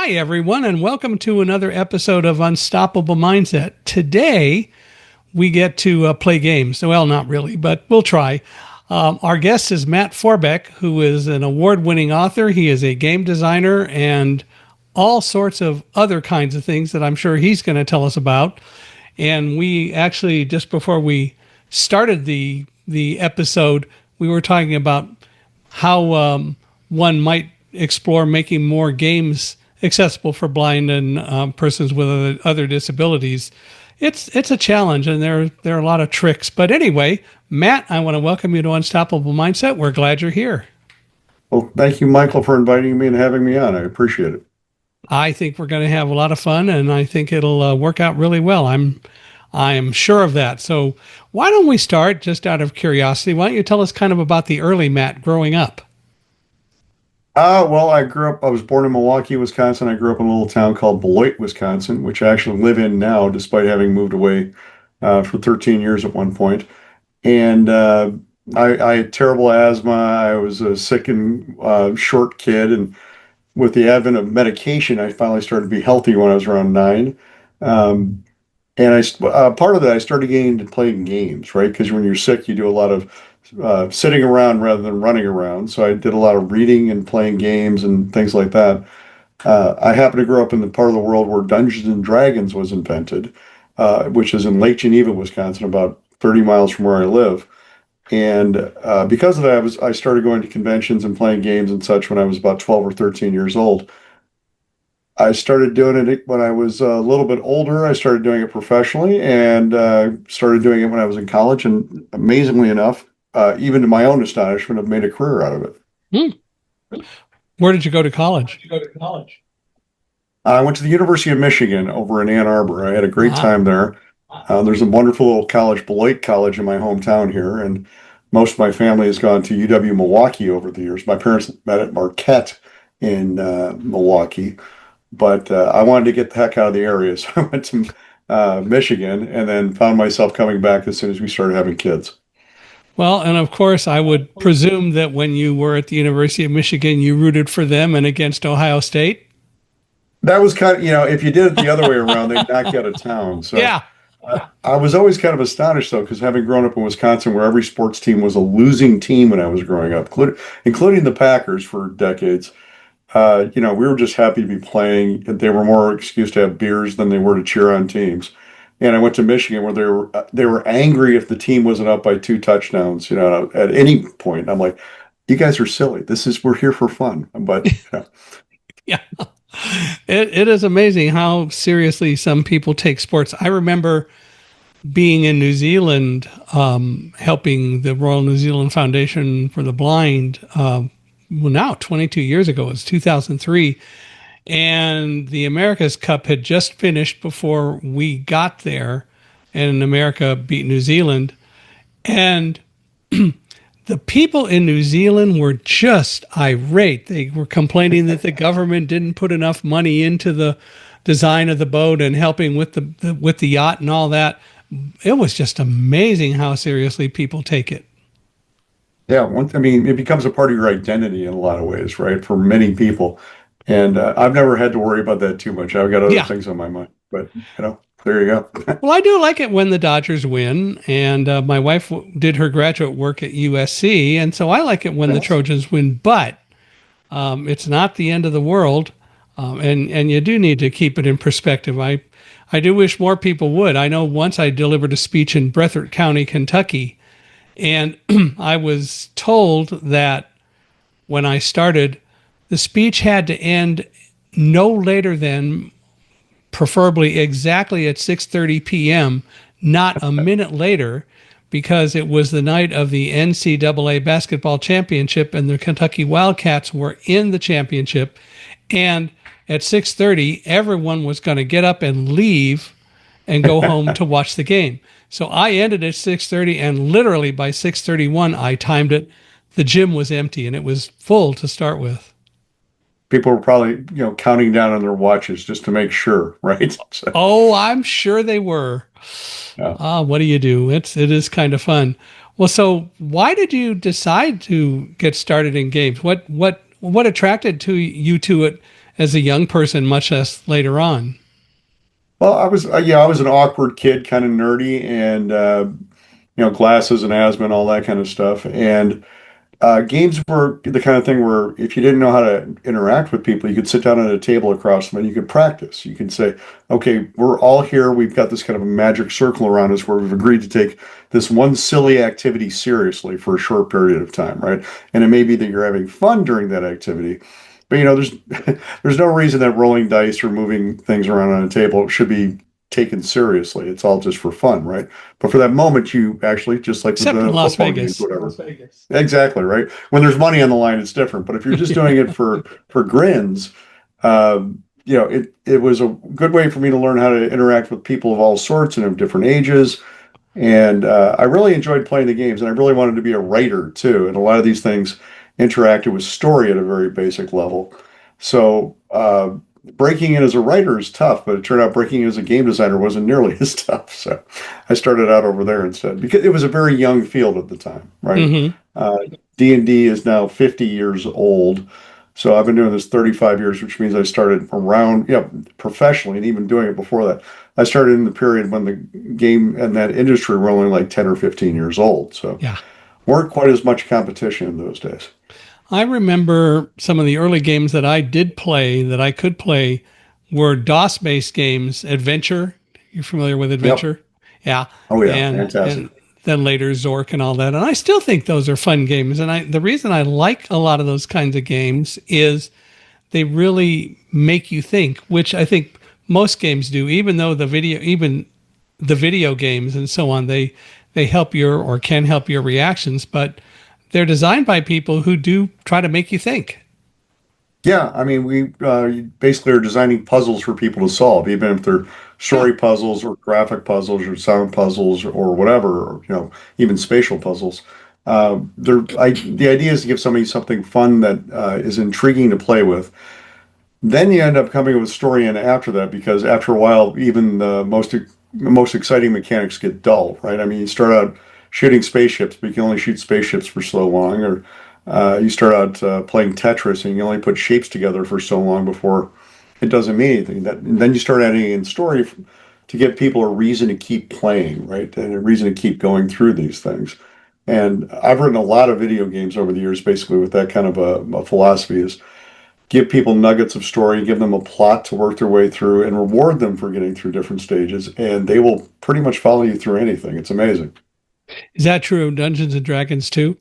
Hi, everyone, and welcome to another episode of Unstoppable Mindset. Today, we get to play games. Well, not really, but we'll try. Our guest is Matt Forbeck, who is an award-winning author. He is a game designer and all sorts of other kinds of things that I'm sure he's going to tell us about. And we actually, just before we started the episode, we were talking about how one might explore making more games accessible for blind and persons with other disabilities. It's a challenge, and there are a lot of tricks. But anyway, Matt, I want to welcome you to Unstoppable Mindset. We're glad you're here. Well, thank you, Michael, for inviting me and having me on. I appreciate it. I think we're going to have a lot of fun, and I think it'll work out really well. I'm sure of that. So why don't we start, just out of curiosity, why don't you tell us kind of about the early Matt growing up? Well, I was born in Milwaukee, Wisconsin. I grew up in a little town called Beloit, Wisconsin, which I actually live in now, despite having moved away for 13 years at one point. And I had terrible asthma. I was a sick and short kid. And with the advent of medication, I finally started to be healthy when I was around 9. Um, and part of that, I started getting into playing games, right? Because when you're sick, you do a lot of sitting around rather than running around. So I did a lot of reading and playing games and things like that. I happened to grow up in the part of the world where Dungeons and Dragons was invented, which is in Lake Geneva, Wisconsin, about 30 miles from where I live. And because of that, I started going to conventions and playing games and such when I was about 12 or 13 years old. I started doing it when I was a little bit older. I started doing it professionally and started doing it when I was in college. And amazingly enough, even to my own astonishment, I've made a career out of it. Where did you go to college? I went to the University of Michigan over in Ann Arbor. I had a great Wow. time there. There's a wonderful little college, Beloit College, in my hometown here, and most of my family has gone to UW Milwaukee over the years. My parents met at Marquette in Milwaukee, but I wanted to get the heck out of the area, so I went to Michigan and then found myself coming back as soon as we started having kids. Well, and of course, I would presume that when you were at the University of Michigan, you rooted for them and against Ohio State. That was kind of, if you did it the other way around, they'd knock you out of town. So Yeah. I was always kind of astonished, though, because having grown up in Wisconsin, where every sports team was a losing team when I was growing up, including the Packers for decades, we were just happy to be playing. They were more excuse to have beers than they were to cheer on teams. And I went to Michigan where they were angry if the team wasn't up by 2 touchdowns, at any point. I'm like, you guys are silly. We're here for fun. But Yeah. It is amazing how seriously some people take sports. I remember being in New Zealand, helping the Royal New Zealand Foundation for the Blind, now 22 years ago, it was 2003. And the America's Cup had just finished before we got there, and America beat New Zealand. And the people in New Zealand were just irate. They were complaining that the government didn't put enough money into the design of the boat and helping with the yacht and all that. It was just amazing how seriously people take it. yeah, it becomes a part of your identity in a lot of ways, right? For many people. And I've never had to worry about that too much. I've got other Yeah. things on my mind. But, there you go. Well, I do like it when the Dodgers win, and my wife did her graduate work at USC, and so I like it when the Trojans win. But it's not the end of the world, and you do need to keep it in perspective. I do wish more people would. I know once I delivered a speech in Breathitt County, Kentucky, and I was told that when I started, the speech had to end no later than preferably exactly at 6:30 p.m., not a minute later, because it was the night of the NCAA basketball championship and the Kentucky Wildcats were in the championship. And at 6:30, everyone was going to get up and leave and go home to watch the game. So I ended at 6:30, and literally by 6:31, I timed it. The gym was empty, and it was full to start with. People were probably, counting down on their watches just to make sure, right? So, Oh, I'm sure they were. yeah. What do you do? It is kind of fun. Well, so why did you decide to get started in games? What attracted to you to it as a young person, much less later on. Well, I was an awkward kid, kind of nerdy, and glasses and asthma and all that kind of stuff. And games were the kind of thing where if you didn't know how to interact with people, you could sit down at a table across them and you could practice. You could say, okay, we're all here. We've got this kind of a magic circle around us where we've agreed to take this one silly activity seriously for a short period of time, right? And it may be that you're having fun during that activity, but there's there's no reason that rolling dice or moving things around on a table should be taken seriously. It's all just for fun, right? But for that moment, you actually, just like with Except in the Las football games, Vegas. whatever. Las Vegas. Exactly, right? When there's money on the line, it's different. But if you're just doing it for grins, it was a good way for me to learn how to interact with people of all sorts and of different ages. And I really enjoyed playing the games, and I really wanted to be a writer too. And a lot of these things interacted with story at a very basic level. So breaking in as a writer is tough, but it turned out breaking in as a game designer wasn't nearly as tough. So I started out over there instead because it was a very young field at the time, right? Hmm. Uh, D&D is now 50 years old. So I've been doing this 35 years, which means I started around, professionally and even doing it before that. I started in the period when the game and that industry were only like 10 or 15 years old. So Yeah. weren't quite as much competition in those days. I remember some of the early games that I did play that I could play were DOS based games, Adventure. You're familiar with Yep. Adventure? Yeah. Oh yeah, fantastic. And then later Zork and all that. And I still think those are fun games. And the reason I like a lot of those kinds of games is they really make you think, which I think most games do, even the video games and so on, they help your or can help your reactions, but they're designed by people who do try to make you think. Yeah, I mean, we basically are designing puzzles for people to solve, even if they're Yeah. story puzzles or graphic puzzles or sound puzzles or whatever, or, even spatial puzzles. The idea is to give somebody something fun that is intriguing to play with. Then you end up coming up with a story in after that, because after a while, even the most exciting mechanics get dull, right? I mean, you start out shooting spaceships, but you can only shoot spaceships for so long, or you start out playing Tetris and you only put shapes together for so long before it doesn't mean anything. And then you start adding in story to give people a reason to keep playing, right? And a reason to keep going through these things. And I've written a lot of video games over the years, basically with that kind of a philosophy: is give people nuggets of story, give them a plot to work their way through, and reward them for getting through different stages, and they will pretty much follow you through anything. It's amazing. Is that true of Dungeons and Dragons too?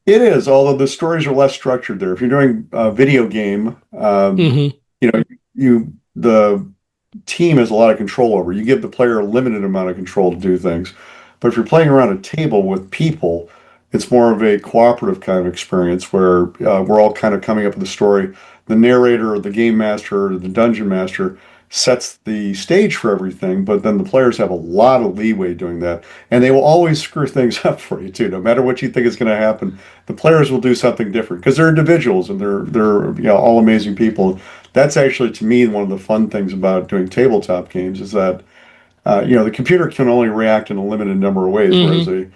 It is, although the stories are less structured there. If you're doing a video game, Hmm. you know, the team has a lot of control over. You give the player a limited amount of control to do things. But if you're playing around a table with people, it's more of a cooperative kind of experience where we're all kind of coming up with a story. The narrator or the game master or the dungeon master sets the stage for everything, but then the players have a lot of leeway doing that. And they will always screw things up for you too. No matter what you think is going to happen, the players will do something different because they're individuals and they're all amazing people. That's actually, to me, one of the fun things about doing tabletop games is that the computer can only react in a limited number of ways, Hmm. whereas a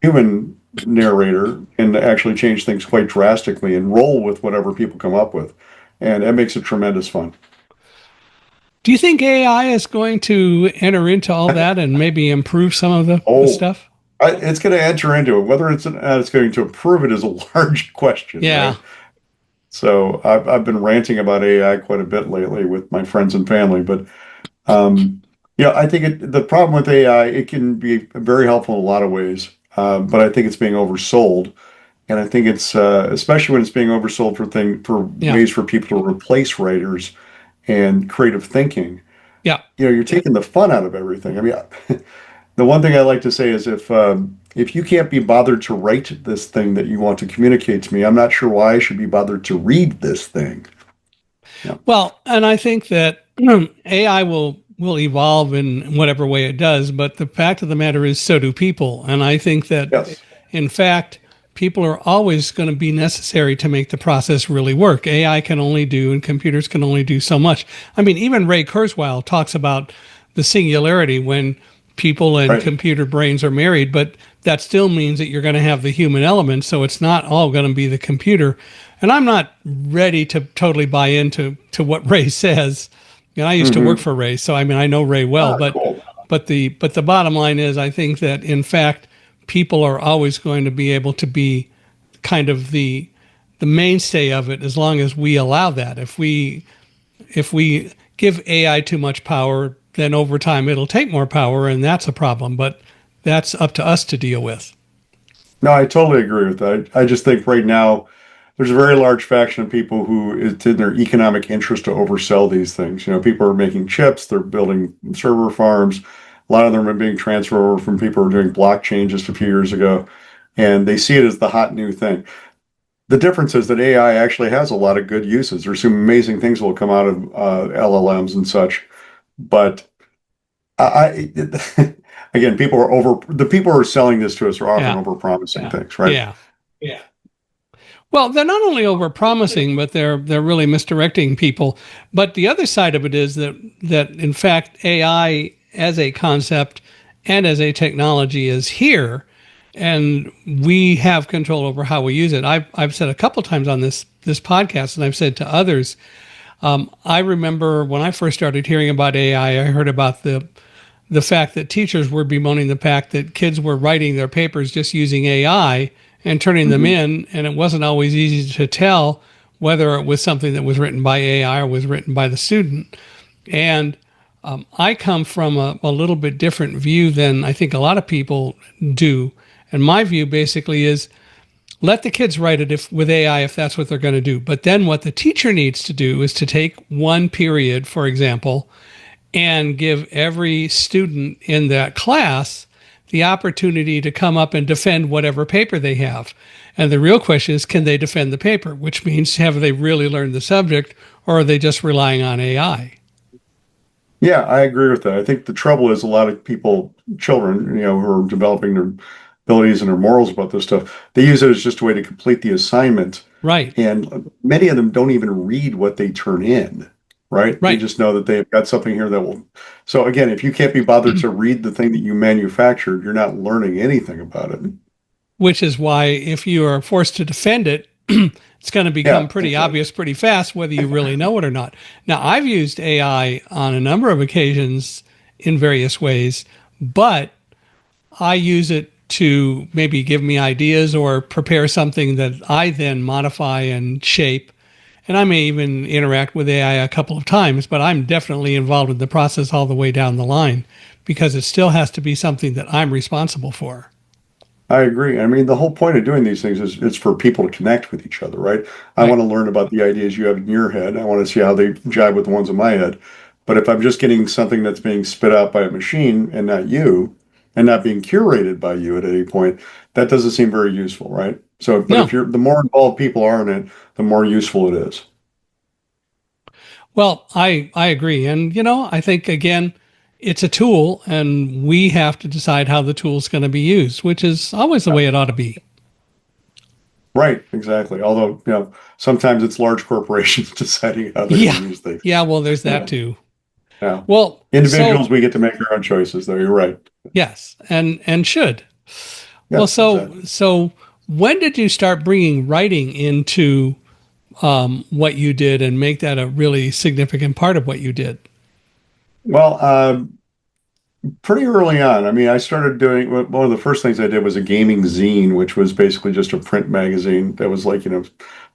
human narrator can actually change things quite drastically and roll with whatever people come up with. And that makes it tremendous fun. Do you think AI is going to enter into all that and maybe improve some of the Oh, stuff? it's going to enter into it. Whether it's going to improve it is a large question, Yeah. right? So I've been ranting about AI quite a bit lately with my friends and family, but Um, I think the problem with AI, it can be very helpful in a lot of ways, but I think it's being oversold, and I think it's especially when it's being oversold for Yeah. ways for people to replace writers and creative thinking. Yeah. You're taking the fun out of everything. I mean, the one thing I like to say is if you can't be bothered to write this thing that you want to communicate to me, I'm not sure why I should be bothered to read this thing. Yeah. Well, and I think that AI will evolve in whatever way it does, but the fact of the matter is, so do people. And I think that, Yes. in fact, people are always going to be necessary to make the process really work. AI can only do, and computers can only do so much. I mean, even Ray Kurzweil talks about the singularity when people and Right. computer brains are married, but that still means that you're going to have the human element. So it's not all going to be the computer. And I'm not ready to totally buy into what Ray says. And I used to work Hmm. for Ray, so I mean I know Ray well. Ah, But cool. the bottom line is, I think that in fact people are always going to be able to be kind of the mainstay of it as long as we allow that. If we give AI too much power, then over time it'll take more power, and that's a problem. But that's up to us to deal with. No, I totally agree with that. I just think right now there's a very large faction of people who it's in their economic interest to oversell these things. People are making chips, they're building server farms. A lot of them are being transferred over from people who are doing blockchain just a few years ago, and they see it as the hot new thing. The difference is that AI actually has a lot of good uses. There's some amazing things that will come out of LLMs and such, but again, the people who are selling this to us are often Yeah, over promising things, right? yeah. Well, they're not only over promising, but they're really misdirecting people. But the other side of it is that in fact AI as a concept and as a technology is here, and we have control over how we use it. I've said a couple times on this podcast, and I've said to others. I remember when I first started hearing about AI, I heard about the fact that teachers were bemoaning the fact that kids were writing their papers just using AI and turning them Hmm. in, and it wasn't always easy to tell whether it was something that was written by AI or was written by the student. And I come from a little bit different view than I think a lot of people do. And my view basically is let the kids write it with AI if that's what they're going to do. But then what the teacher needs to do is to take one period, for example, and give every student in that class the opportunity to come up and defend whatever paper they have. And the real question is, can they defend the paper? Which means, have they really learned the subject, or are they just relying on AI? Yeah, I agree with that. I think the trouble is a lot of people, children, who are developing their abilities and their morals about this stuff, they use it as just a way to complete the assignment. Right, And many of them don't even read what they turn in, right? They right. just know that they've got something here that will. So again, if you can't be bothered to read the thing that you manufactured, you're not learning anything about it. Which is why if you are forced to defend it, it's going to become Yeah, pretty exactly. obvious pretty fast whether you really know it or not. Now, I've used AI on a number of occasions in various ways, but I use it to maybe give me ideas or prepare something that I then modify and shape. And I may even interact with AI a couple of times, but I'm definitely involved in the process all the way down the line because it still has to be something that I'm responsible for. I agree. I mean, the whole point of doing these things is it's for people to connect with each other, right? I Right. want to learn about the ideas you have in your head. I want to see how they jive with the ones in my head. But if I'm just getting something that's being spit out by a machine and not you, and not being curated by you at any point, that doesn't seem very useful, right? So, but if No. you're the more involved people are in it, the more useful it is. Well, I agree. And, I think, again, it's a tool and we have to decide how the tool is going to be used, which is always the way it ought to be. Right, exactly. Although, sometimes it's large corporations deciding how they're going Yeah. to use things. Yeah. Well, there's that Yeah, too. yeah. Well, Individuals, so we get to make our own choices, though. You're right. yes, and should. Well, Yes, so exactly. so when did you start bringing writing into what you did and make that a really significant part of what you did? Well, pretty early on. I mean, I started doing one of the first things I did was a gaming zine, which was basically just a print magazine that was like,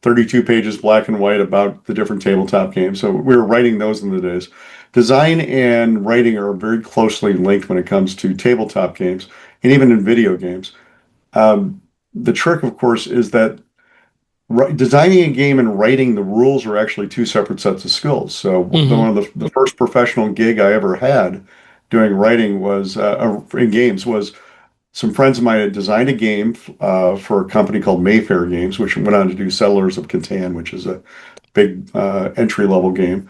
32 pages black and white about the different tabletop games. So we were writing those in the days. Design and writing are very closely linked when it comes to tabletop games and even in video games. The trick, of course, is that designing a game and writing the rules are actually two separate sets of skills. So Hmm. one of the first professional gig I ever had doing writing was in games was some friends of mine had designed a game for a company called Mayfair Games, which went on to do Settlers of Catan, which is a big entry level game.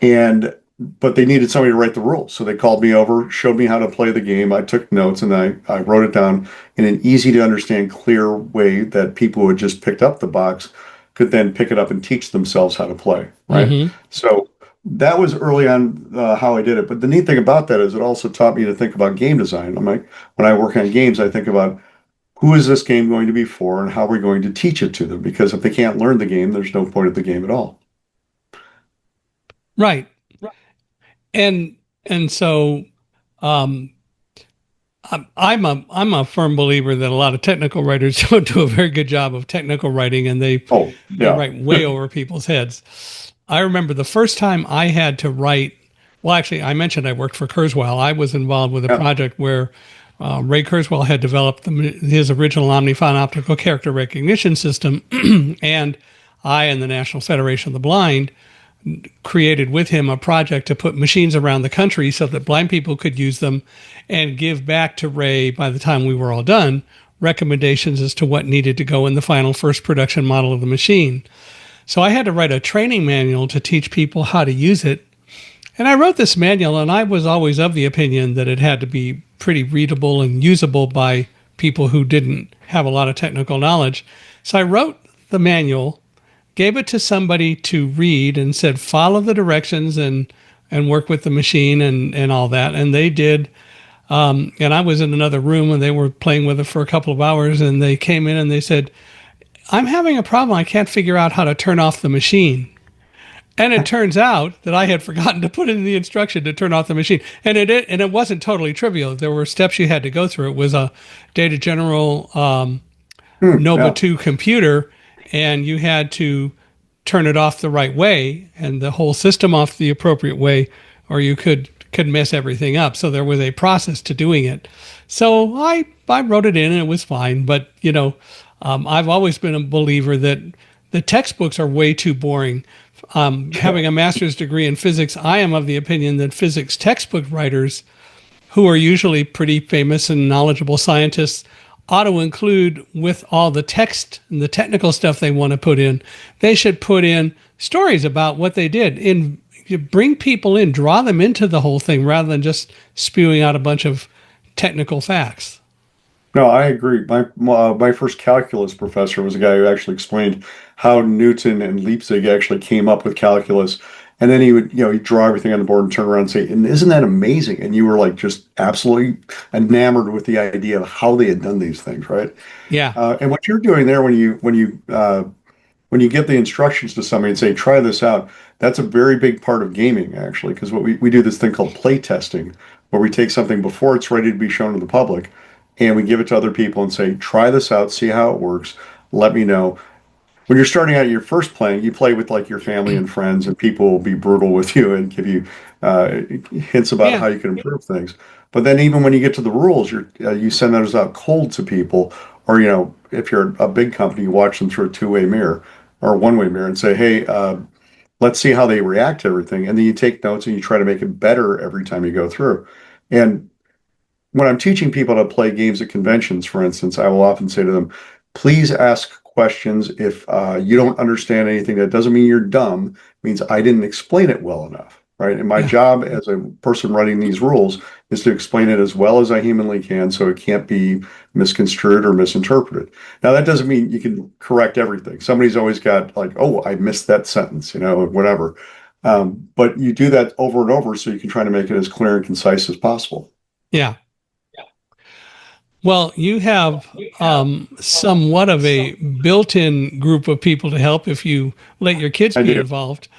And but they needed somebody to write the rules. So they called me over, showed me how to play the game. I took notes and I wrote it down in an easy to understand, clear way that people who had just picked up the box could then pick it up and teach themselves how to play, right? Hmm. So that was early on how I did it. But the neat thing about that is it also taught me to think about game design. I'm like, when I work on games, I think about who is this game going to be for and how are we going to teach it to them? Because if they can't learn the game, there's no point of the game at all. Right. And so um, I'm a firm believer that a lot of technical writers don't do a very good job of technical writing, and Oh, they yeah. write way over people's heads. I remember the first time I had to write. Well, actually, I mentioned I worked for Kurzweil. I was involved with a Yeah. project where Ray Kurzweil had developed his original Omnifon optical character recognition system, and I and the National Federation of the Blind created with him a project to put machines around the country so that blind people could use them and give back to Ray, by the time we were all done, recommendations as to what needed to go in the final first production model of the machine. So I had to write a training manual to teach people how to use it. And I wrote this manual, and I was always of the opinion that it had to be pretty readable and usable by people who didn't have a lot of technical knowledge. So I wrote the manual, gave it to somebody to read, and said, follow the directions and work with the machine and all that. And they did. And I was in another room and they were playing with it for a couple of hours. And they came in and they said, I'm having a problem. I can't figure out how to turn off the machine. And it turns out that I had forgotten to put in the instruction to turn off the machine. And it wasn't totally trivial. There were steps you had to go through. It was a Data General Nova Yeah. 2 computer, and you had to turn it off the right way and the whole system off the appropriate way, or you could mess everything up. So there was a process to doing it. So I wrote it in and it was fine. But I've always been a believer that the textbooks are way too boring. Having a master's degree in physics, I am of the opinion that physics textbook writers, who are usually pretty famous and knowledgeable scientists, ought to include, with all the text and the technical stuff they want to put in, they should put in stories about what they did. You bring people in, draw them into the whole thing rather than just spewing out a bunch of technical facts. No, I agree. My first calculus professor was a guy who actually explained how Newton and Leipzig actually came up with calculus. And then he would, he'd draw everything on the board and turn around and say, "And isn't that amazing?" And you were like just absolutely enamored with the idea of how they had done these things, right? Yeah, And what you're doing there when you give the instructions to somebody and say, try this out, that's a very big part of gaming, actually, because we do this thing called play testing, where we take something before it's ready to be shown to the public and we give it to other people and say, try this out, see how it works, let me know. When you're starting out your first playing, you play with like your family and friends, and people will be brutal with you and give you hints about yeah, how you can improve things. But then even when you get to the rules, you send those out cold to people, or if you're a big company, you watch them through a two-way mirror or one-way mirror and say, "Hey, let's see how they react to everything," and then you take notes and you try to make it better every time you go through. And when I'm teaching people to play games at conventions, for instance, I will often say to them, please ask questions. If you don't understand anything, that doesn't mean you're dumb. It means I didn't explain it well enough, right? And my yeah, job as a person writing these rules is to explain it as well as I humanly can so it can't be misconstrued or misinterpreted. Now, that doesn't mean you can correct everything. Somebody's always got like, oh, I missed that sentence, whatever. But you do that over and over so you can try to make it as clear and concise as possible. yeah. Well, you have somewhat of a built-in group of people to help if you let your kids I be do. involved.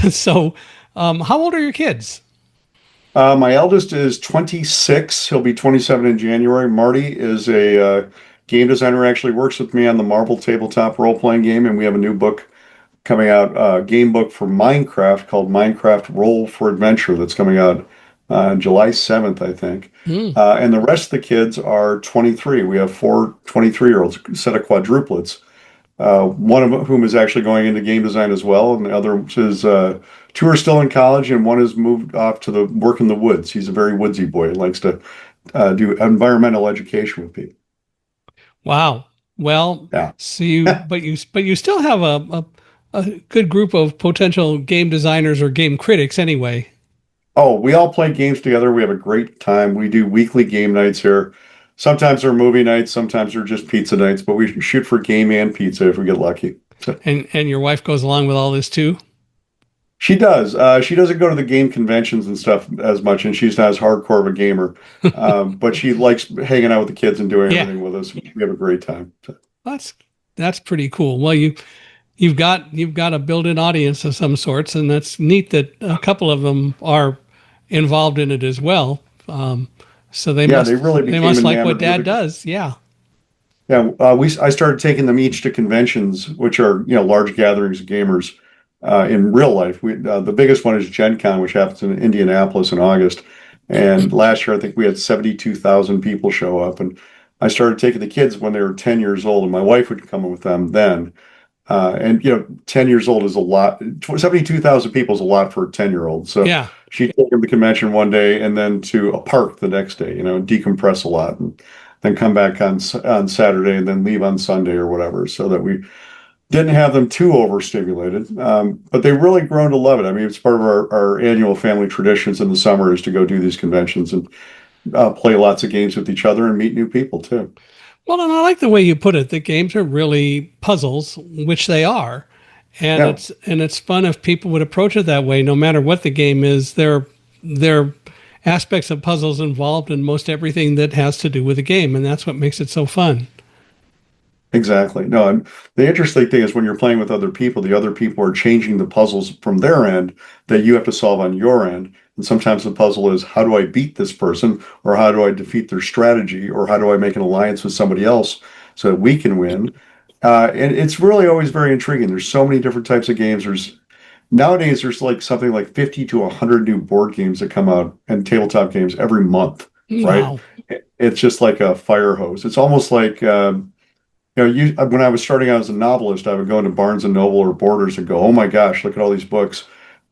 So, how old are your kids? My eldest is 26. He'll be 27 in January. Marty is a game designer, actually works with me on the Marvel tabletop role-playing game, and we have a new book coming out, game book for Minecraft called Minecraft Roll for Adventure that's coming out July 7th, I think. Hmm. And the rest of the kids are 23. We have four 23-year-olds, a set of quadruplets, one of whom is actually going into game design as well, and the other is two are still in college, and one has moved off to the work in the woods. He's a very woodsy boy and likes to do environmental education with people. Wow. Well, Yeah. so you still have a good group of potential game designers or game critics anyway. Oh, we all play games together. We have a great time. We do weekly game nights here. Sometimes they're movie nights, sometimes they're just pizza nights, but we shoot for game and pizza if we get lucky. So And your wife goes along with all this too. She does. She doesn't go to the game conventions and stuff as much, and she's not as hardcore of a gamer. But she likes hanging out with the kids and doing Yeah, everything with us. We have a great time. that's that's pretty cool. Well, you've got a built-in audience of some sorts, and that's neat that a couple of them are involved in it as well. So they Yeah, they must really they became must like what enamored with Dad it. does. Yeah. Yeah, I started taking them each to conventions, which are large gatherings of gamers in real life. The biggest one is Gen Con, which happens in Indianapolis in August. And last year, I think we had 72,000 people show up. And I started taking the kids when they were 10 years old, and my wife would come with them then. And 10 years old is a lot. 72,000 people is a lot for a 10-year-old. So Yeah. she'd take them to convention one day and then to a park the next day, decompress a lot and then come back on Saturday and then leave on Sunday or whatever, so that we didn't have them too overstimulated. But they've really grown to love it. I mean, it's part of our annual family traditions in the summer is to go do these conventions and play lots of games with each other and meet new people too. Well, and I like the way you put it. The games are really puzzles, which they are, and Yeah. it's fun if people would approach it that way. No matter what the game is, there are aspects of puzzles involved in most everything that has to do with the game, and that's what makes it so fun. Exactly. No, and the interesting thing is when you're playing with other people, the other people are changing the puzzles from their end that you have to solve on your end. And sometimes the puzzle is how do I beat this person, or how do I defeat their strategy, or how do I make an alliance with somebody else so that we can win? And it's really always very intriguing. There's so many different types of games. Nowadays there's like something like 50 to 100 new board games that come out and tabletop games every month, right? Wow. It's just like a fire hose. It's almost like when I was starting out as a novelist, I would go into Barnes and Noble or Borders and go, "Oh my gosh, look at all these books."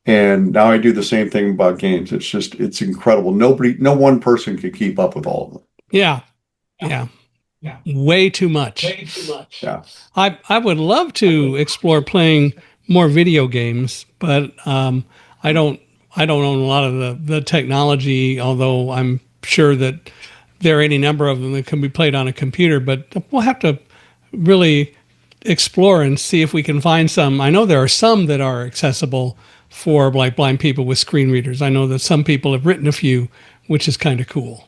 And now I do the same thing about games. It's incredible. No one person could keep up with all of them. Yeah. Yeah. Way too much. Yeah. I would love to explore playing more video games, but I don't I don't own a lot of the technology, although I'm sure that there are any number of them that can be played on a computer. But we'll have to really explore and see if we can find some. I know there are some that are accessible for like blind people with screen readers. I know that some people have written a few, which is kind of cool.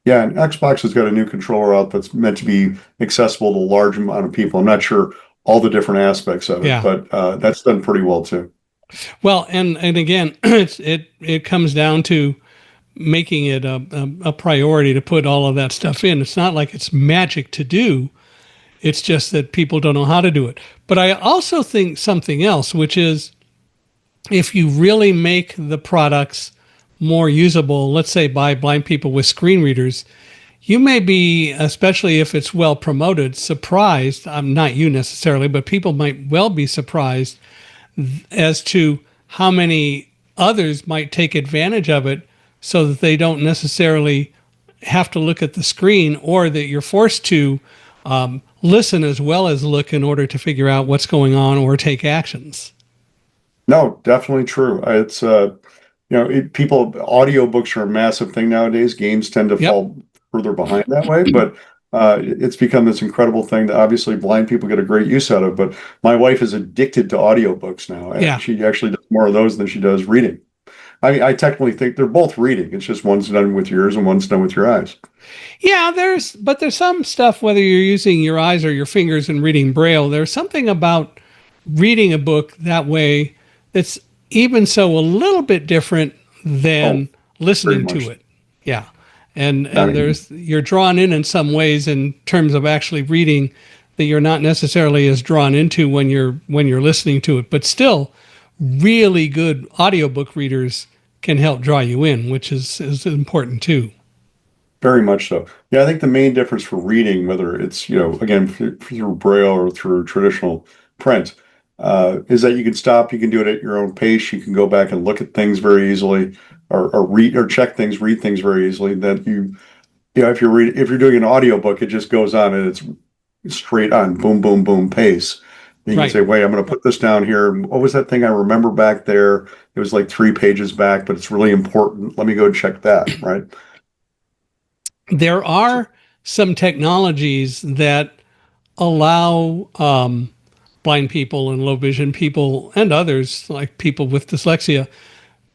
Yeah, and Xbox has got a new controller out that's meant to be accessible to a large amount of people. I'm not sure all the different aspects of it, Yeah. but that's done pretty well too. Well, and again, it comes down to making it a priority to put all of that stuff in. It's not like it's magic to do. It's just that people don't know how to do it. But I also think something else, which is if you really make the products more usable, let's say by blind people with screen readers, you may be, especially if it's well promoted, surprised. Not you necessarily, but people might well be surprised as to how many others might take advantage of it so that they don't necessarily have to look at the screen, or that you're forced to listen as well as look in order to figure out what's going on or take actions. No, definitely true. It's people audiobooks are a massive thing nowadays. Games tend to Yep. fall further behind that way, but it's become this incredible thing that obviously blind people get a great use out of. But my wife is addicted to audiobooks now. Yeah. She actually does more of those than she does reading. I mean, I technically think they're both reading. It's just one's done with your ears and one's done with your eyes. Yeah, there's some stuff, whether you're using your eyes or your fingers and reading braille, there's something about reading a book that way that's even so a little bit different Oh, than very listening much. to it. Yeah. And I and mean, there's you're drawn in some ways in terms of actually reading that you're not necessarily as drawn into when you're listening to it. But still, really good audiobook readers can help draw you in, which is important too. very much so. Yeah, I think the main difference for reading, whether it's, again, through Braille or through traditional print, is that you can stop, you can do it at your own pace, you can go back and look at things very easily, or read or check things, read things very easily. That if you're doing an audiobook, it just goes on and it's straight on, boom, boom, boom pace. And you can Right. say, wait, I'm going to put this down here. What was that thing I remember back there? It was like 3 pages back, but it's really important. Let me go check that, right? There are some technologies that allow blind people and low vision people and others like people with dyslexia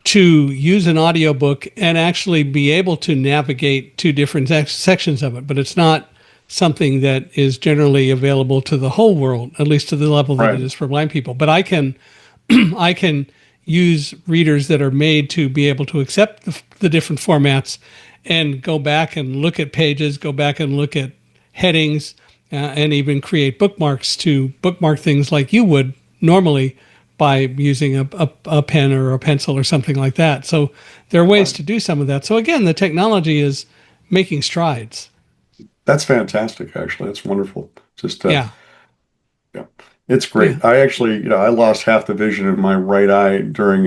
to use an audiobook and actually be able to navigate two different sections of it. But it's not something that is generally available to the whole world, at least to the level that it Right. is for blind people. But I can I can use readers that are made to be able to accept the different formats and go back and look at pages, go back and look at headings, and even create bookmarks to bookmark things like you would normally by using a pen or a pencil or something like that. So there are ways Right. to do some of that. So again, the technology is making strides. That's fantastic, actually. That's wonderful. Just Yeah. yeah, it's Yeah. great. I actually, I lost half the vision of my right eye during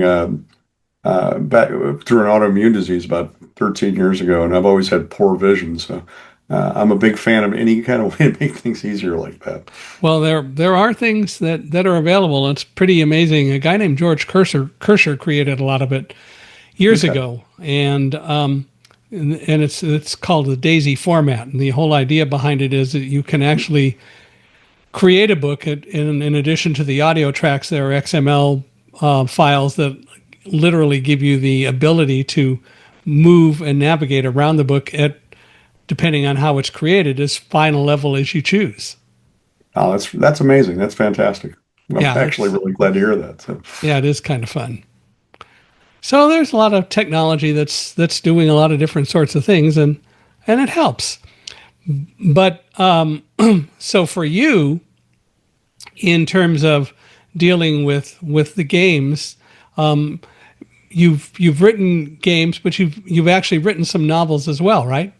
back through an autoimmune disease about 13 years ago, and I've always had poor vision. So I'm a big fan of any kind of way to make things easier like that. Well, there are things that are available. It's pretty amazing. A guy named George Kirscher created a lot of it years Okay. ago, and it's called the Daisy format. And the whole idea behind it is that you can actually create a book. In addition to the audio tracks, there are XML files that literally give you the ability to move and navigate around the book at depending on how it's created as fine a level as you choose. Oh, that's amazing. That's fantastic. I'm Yeah, actually really glad to hear that. So, it is kind of fun. So there's a lot of technology that's doing a lot of different sorts of things, and it helps. But so for you, in terms of dealing with the games, you've written games, but you've actually written some novels as well, right?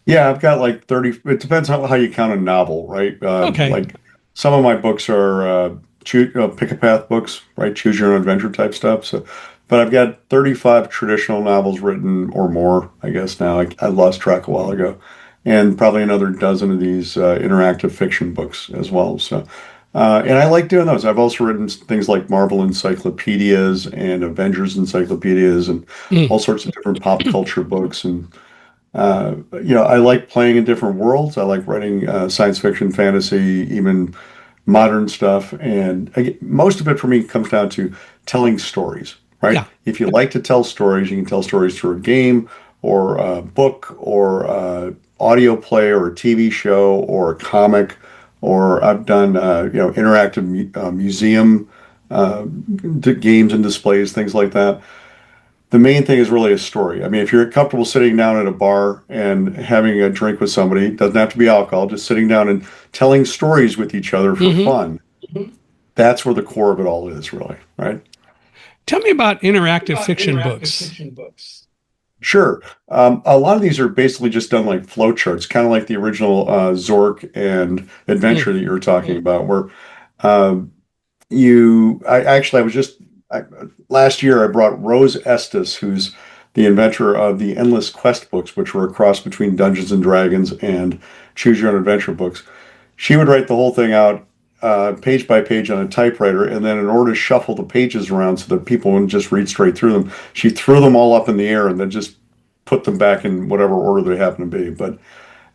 yeah, I've got like 30. It depends on how you count a novel, right? Okay. Like some of my books are pick a path books, right? Choose your own adventure type stuff. So, but I've got 35 traditional novels written or more, I guess now. I lost track a while ago, and probably another dozen of these interactive fiction books as well. So, and I like doing those. I've also written things like Marvel encyclopedias and Avengers encyclopedias and Mm. all sorts of different pop culture books. And I like playing in different worlds. I like writing science fiction, fantasy, even modern stuff. And most of it for me comes down to telling stories, right? Yeah. If you like to tell stories, you can tell stories through a game or a book or audio play or a TV show or a comic. Or I've done, interactive museum games and displays, things like that. The main thing is really a story. I mean, if you're comfortable sitting down at a bar and having a drink with somebody, it doesn't have to be alcohol, just sitting down and telling stories with each other for Hmm. fun. That's where the core of it all is, really, right? Tell me about interactive fiction books. Sure. A lot of these are basically just done like flowcharts, kind of like the original Zork and Mm. Adventure that you were talking about, where um, I was just last year I brought Rose Estes, who's the inventor of the Endless Quest books, which were a cross between Dungeons and Dragons and Choose Your Own Adventure books. She would write the whole thing out page by page on a typewriter, and then in order to shuffle the pages around so that people wouldn't just read straight through them, she threw them all up in the air and then just put them back in whatever order they happen to be. But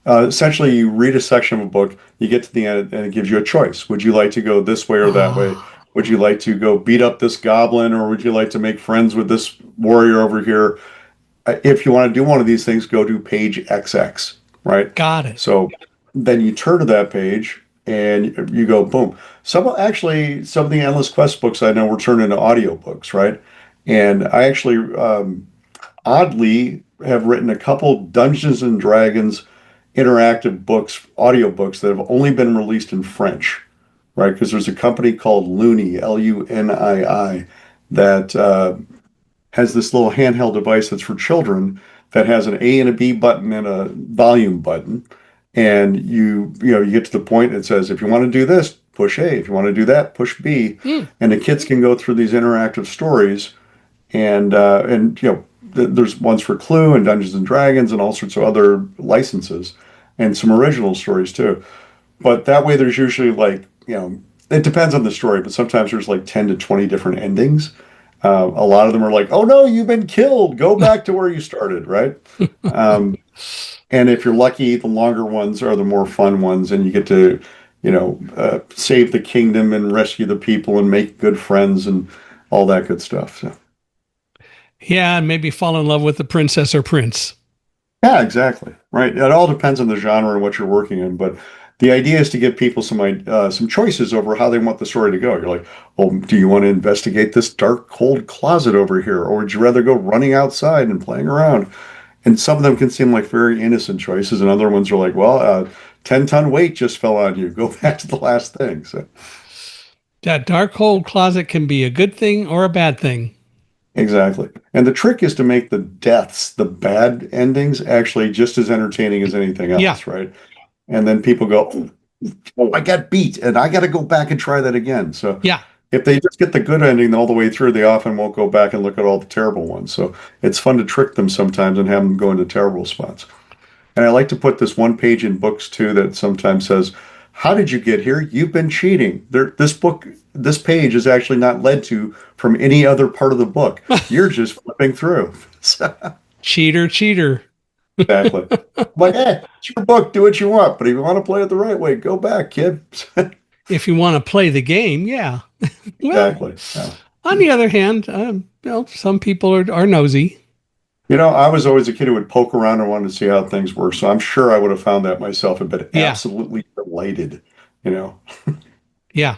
essentially, you read a section of a book, you get to the end, and it gives you a choice. Would you like to go this way or that way? Oh, Would you like to go beat up this goblin, or would you like to make friends with this warrior over here? If you want to do one of these things, go to page XX, right? got it. So then you turn to that page and you go, boom. Some of the Endless Quest books I know were turned into audiobooks, right? And I actually oddly have written a couple Dungeons and Dragons interactive books, audiobooks that have only been released in French, right? Because there's a company called Luni, Lunii, that has this little handheld device that's for children that has an A and a B button and a volume button. And you get to the point it says, if you want to do this, push A. If you want to do that, push B. Mm. And the kids can go through these interactive stories and there's ones for Clue and Dungeons and Dragons and all sorts of other licenses and some original stories too. But that way, there's usually like it depends on the story, but sometimes there's like 10 to 20 different endings. A lot of them are like, "Oh no, you've been killed. Go back to where you started," right? Um, and if you're lucky, the longer ones are the more fun ones, and you get to save the kingdom and rescue the people and make good friends and all that good stuff. So, Yeah, and maybe fall in love with the princess or prince. yeah, exactly. Right. It all depends on the genre and what you're working in, but the idea is to give people some choices over how they want the story to go. You're like, oh, do you want to investigate this dark, cold closet over here, or would you rather go running outside and playing around? And some of them can seem like very innocent choices, and other ones are like, well, 10-ton weight just fell on you. Go back to the last thing. So That dark cold closet can be a good thing or a bad thing. exactly. And the trick is to make the deaths, the bad endings, actually just as entertaining as anything Yeah, else, right? And then people go, oh, I got beat, and I got to go back and try that again. So yeah. if they just get the good ending all the way through, they often won't go back and look at all the terrible ones. So it's fun to trick them sometimes and have them go into terrible spots. And I like to put this one page in books too that sometimes says, how did you get here? You've been cheating. This page is actually not led to from any other part of the book. You're just flipping through. Cheater, cheater. Exactly. I'm like, hey, it's your book. Do what you want. But if you want to play it the right way, go back, kid. If you want to play the game, yeah. Well, Exactly. Yeah. on the other hand, some people are nosy. I was always a kid who would poke around and wanted to see how things were. So I'm sure I would have found that myself and been Yeah, absolutely delighted, you know. yeah.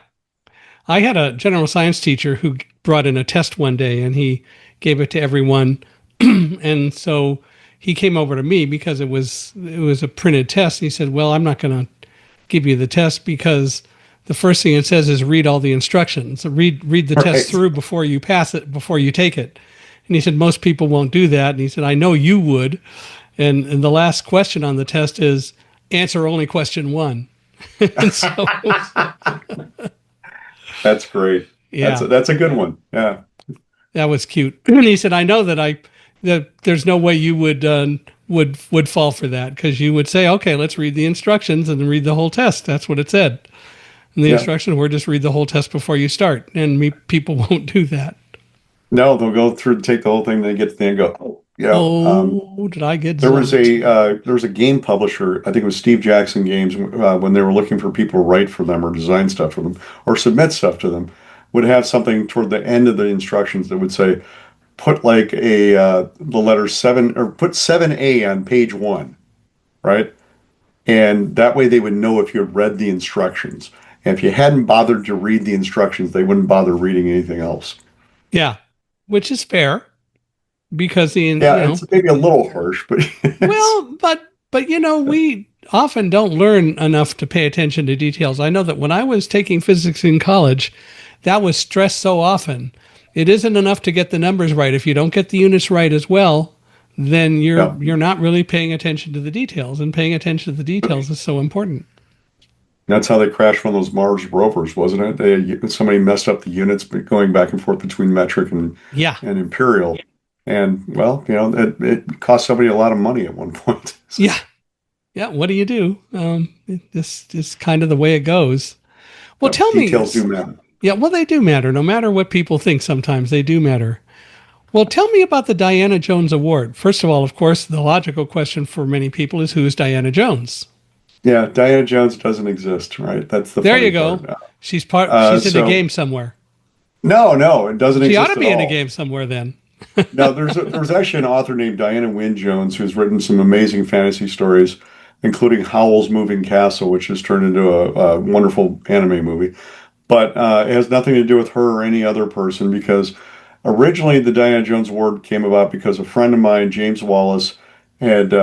I had a general science teacher who brought in a test one day and he gave it to everyone. And so he came over to me because it was a printed test. And he said, "Well, I'm not going to give you the test because the first thing it says is read all the instructions. So read the test Right. through before you pass it, before you take it." And he said, "Most people won't do that." And he said, "I know you would." And the last question on the test is answer only question one. And so, That's great. That's yeah, that's a good one. Yeah. that was cute. And he said, "I know that there's no way you would fall for that because you would say, okay, let's read the instructions and then read the whole test. That's what it said. And the Yeah. instructions were just read the whole test before you start. And people won't do that. No, they'll go through and take the whole thing, then get to the end and go, oh, yeah. Oh, did I get There was a game publisher, I think it was Steve Jackson Games, when they were looking for people to write for them or design stuff for them or submit stuff to them, would have something toward the end of the instructions that would say, put like the letter seven or put 7A on page one, right? And that way they would know if you had read the instructions. And if you hadn't bothered to read the instructions, they wouldn't bother reading anything else. Yeah, which is fair because Yeah, it's maybe a little harsh, but it's well, but we often don't learn enough to pay attention to details. I know that when I was taking physics in college, that was stressed so often. It isn't enough to get the numbers right. If you don't get the units right as well, then yeah. you're not really paying attention to the details, and paying attention to the details is so important. That's how they crashed one of those Mars rovers, wasn't it? Somebody messed up the units going back and forth between metric Yeah, and imperial. And well, it cost somebody a lot of money at one point. So, yeah, yeah. What do you do? This is kind of the way it goes. Well, tell me, details do matter. yeah, well, they do matter. No matter what people think, sometimes they do matter. Well, tell me about the Diana Jones Award. First of all, of course, the logical question for many people is who is Diana Jones? Yeah, Diana Jones doesn't exist, right? That's the There you funny go. part. She's in a So game somewhere. no, it doesn't She ought exist to at be in a all. game somewhere then. Now, there's actually an author named Diana Wynne Jones who's written some amazing fantasy stories, including Howl's Moving Castle, which has turned into a wonderful anime movie. But it has nothing to do with her or any other person because originally the Diana Jones Award came about because a friend of mine, James Wallace, had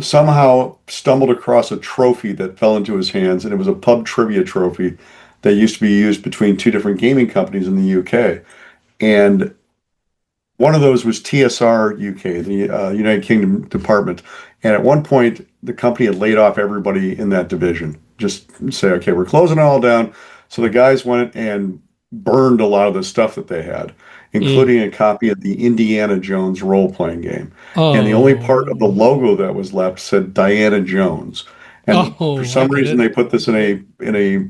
somehow stumbled across a trophy that fell into his hands, and it was a pub trivia trophy that used to be used between two different gaming companies in the UK. And one of those was TSR UK, the United Kingdom department. And at one point, the company had laid off everybody in that division. Just say, okay, we're closing it all down. So the guys went and burned a lot of the stuff that they had, Mm. including a copy of the Indiana Jones role-playing game. And the only part of the Oh, logo that was left said Diana Jones. And for oh, I some get reason, it. they put this in a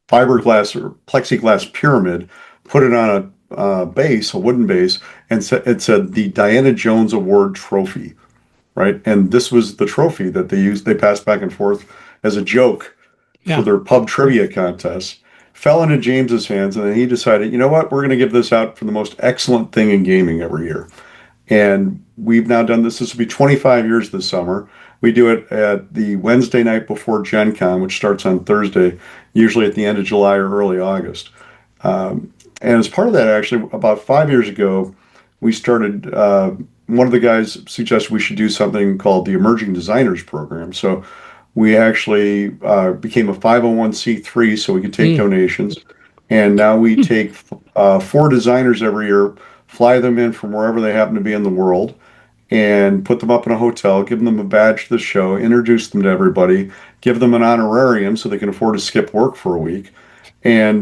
fiberglass or plexiglass pyramid, put it on a base, a wooden base, and it said the Diana Jones Award Trophy, right? And this was the trophy that they used. They passed back and forth as a joke for Yeah. their pub trivia contest. Fell into James's hands, and then he decided, you know what, we're going to give this out for the most excellent thing in gaming every year. And we've now done this. This will be 25 years this summer. We do it at the Wednesday night before Gen Con, which starts on Thursday, usually at the end of July or early August. And as part of that, actually, about 5 years ago, we started. One of the guys suggested we should do something called the Emerging Designers Program. So we actually became a 501(c)(3), so we could take Mm. donations. And now we take four designers every year, fly them in from wherever they happen to be in the world, and put them up in a hotel, give them a badge to the show, introduce them to everybody, give them an honorarium so they can afford to skip work for a week, and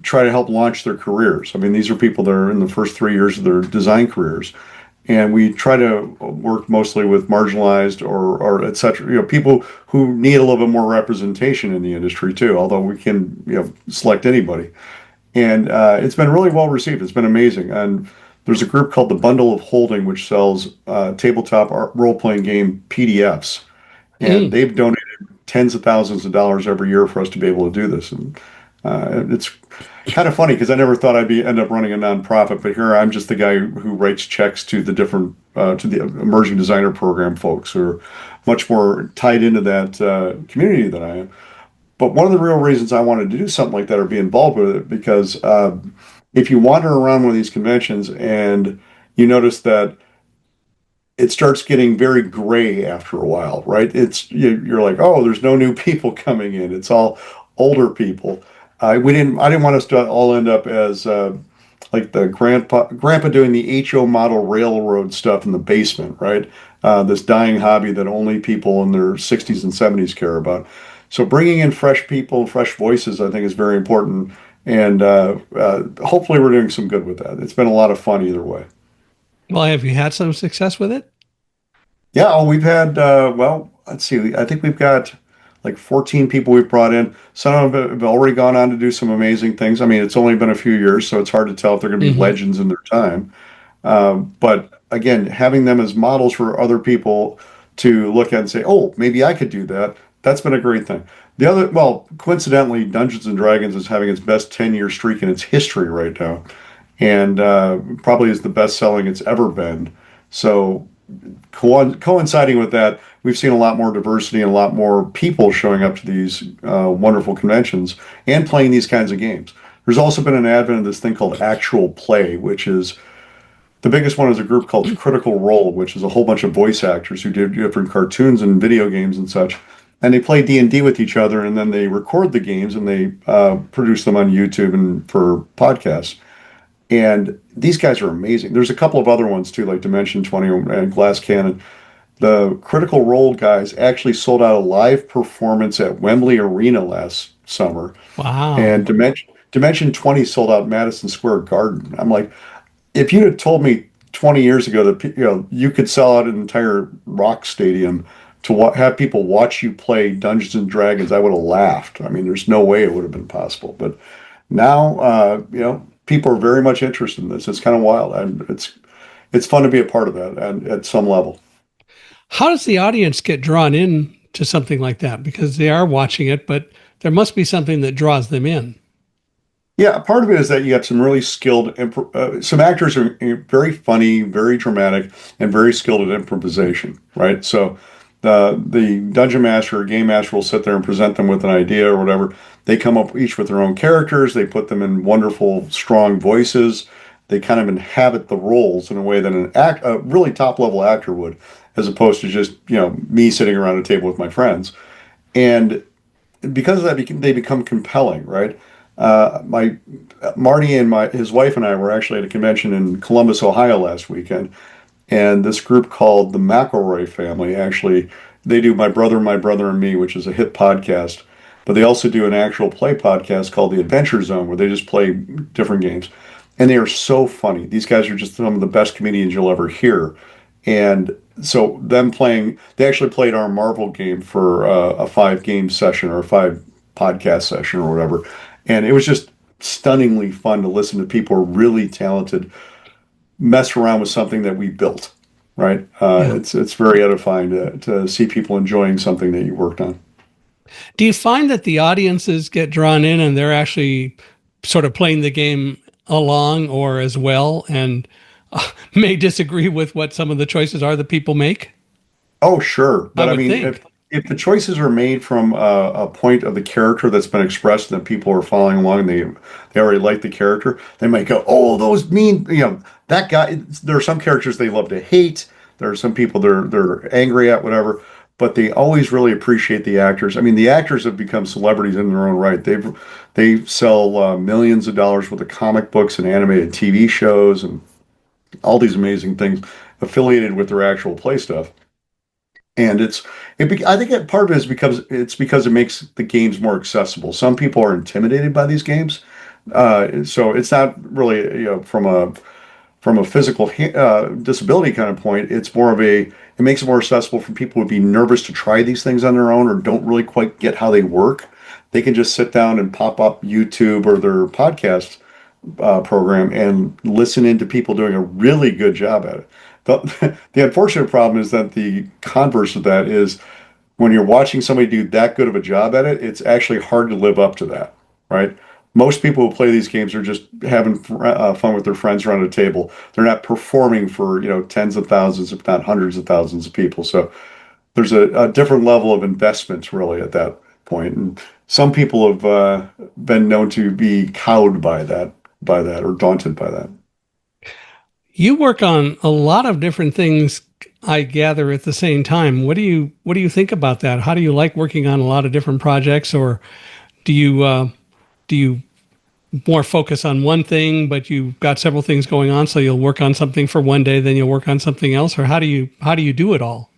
try to help launch their careers. I mean, these are people that are in the first 3 years of their design careers. And we try to work mostly with marginalized or et cetera, people who need a little bit more representation in the industry too, although we can, select anybody. And it's been really well received. It's been amazing. And there's a group called the Bundle of Holding, which sells tabletop role-playing game PDFs, and Mm. they've donated tens of thousands of dollars every year for us to be able to do this. And it's kind of funny because I never thought I'd end up running a nonprofit, but here I'm just the guy who writes checks to the different to the emerging designer program folks who are much more tied into that community than I am. But one of the real reasons I wanted to do something like that or be involved with it because if you wander around one of these conventions and you notice that it starts getting very gray after a while, right? You're like, oh, there's no new people coming in. It's all older people. I didn't want us to all end up as like the grandpa doing the HO model railroad stuff in the basement, right? This dying hobby that only people in their 60s and 70s care about. So bringing in fresh people, fresh voices, I think is very important. And hopefully we're doing some good with that. It's been a lot of fun either way. Well, have you had some success with it? Yeah, oh, we've had, well, let's see, I think we've got like 14 people we've brought in. Some of them have already gone on to do some amazing things. I mean, it's only been a few years, so it's hard to tell if they're going to be Hmm. legends in their time. But again, having them as models for other people to look at and say, oh, maybe I could do that, that's been a great thing. Well, coincidentally, Dungeons and Dragons is having its best 10-year streak in its history right now, and probably is the best selling it's ever been. So coinciding with that, we've seen a lot more diversity and a lot more people showing up to these wonderful conventions and playing these kinds of games. There's also been an advent of this thing called actual play, which is the biggest one is a group called Critical Role, which is a whole bunch of voice actors who do different cartoons and video games and such. And they play D&D with each other, and then they record the games and they produce them on YouTube and for podcasts. And these guys are amazing. There's a couple of other ones too, like Dimension 20 and Glass Cannon. The Critical Role guys actually sold out a live performance at Wembley Arena last summer, and Wow. Dimension 20 sold out Madison Square Garden. I'm like, if you had told me 20 years ago that you could sell out an entire rock stadium to have people watch you play Dungeons and Dragons, I would have laughed. I mean, there's no way it would have been possible. But now, people are very much interested in this. It's kind of wild, and it's fun to be a part of that, and at some level. How does the audience get drawn in to something like that? Because they are watching it, but there must be something that draws them in. Yeah, part of it is that you have some really skilled, some actors are very funny, very dramatic, and very skilled at improvisation, right? So the dungeon master or game master will sit there and present them with an idea or whatever. They come up each with their own characters. They put them in wonderful, strong voices. They kind of inhabit the roles in a way that a really top level actor would, as opposed to just me sitting around a table with my friends. And because of that, they become compelling, right? My Marty and his wife and I were actually at a convention in Columbus, Ohio last weekend, and this group called the McElroy family actually they do My Brother and Me, which is a hit podcast, but they also do an actual play podcast called The Adventure Zone, where they just play different games, and they are so funny. These guys are just some of the best comedians you'll ever hear, and so them playing, they actually played our Marvel game for a 5 game session or a 5 podcast session or whatever, and it was just stunningly fun to listen to people who are really talented mess around with something that we built, right? Yeah. It's very edifying to see people enjoying something that you worked on. Do you find that the audiences get drawn in and they're actually sort of playing the game along or as well and may disagree with what some of the choices are that people make? Oh, sure. I But I would mean, think. if the choices are made from a point of the character that's been expressed and that people are following along, and they already like the character, they might go, "Oh, those mean, that guy." There are some characters they love to hate. There are some people they're angry at, whatever. But they always really appreciate the actors. I mean, the actors have become celebrities in their own right. They sell millions of dollars worth of comic books and animated TV shows and all these amazing things affiliated with their actual play stuff. And I think that part of it is because it makes the games more accessible. Some people are intimidated by these games, so it's not really from a physical disability kind of point. It's more of a it makes it more accessible for people who would be nervous to try these things on their own or don't really quite get how they work. They can just sit down and pop up YouTube or their podcast program and listen into people doing a really good job at it. The unfortunate problem is that the converse of that is when you're watching somebody do that good of a job at it, it's actually hard to live up to that, right? Most people who play these games are just having fun with their friends around a table. They're not performing for, tens of thousands, if not hundreds of thousands of people. So there's a different level of investment really at that point. And some people have been known to be cowed by that or daunted by that. You work on a lot of different things, I gather, at the same time. What do you think about that? How do you like working on a lot of different projects, or do you more focus on one thing, but you've got several things going on, so you'll work on something for one day, then you'll work on something else, or how do you do it all?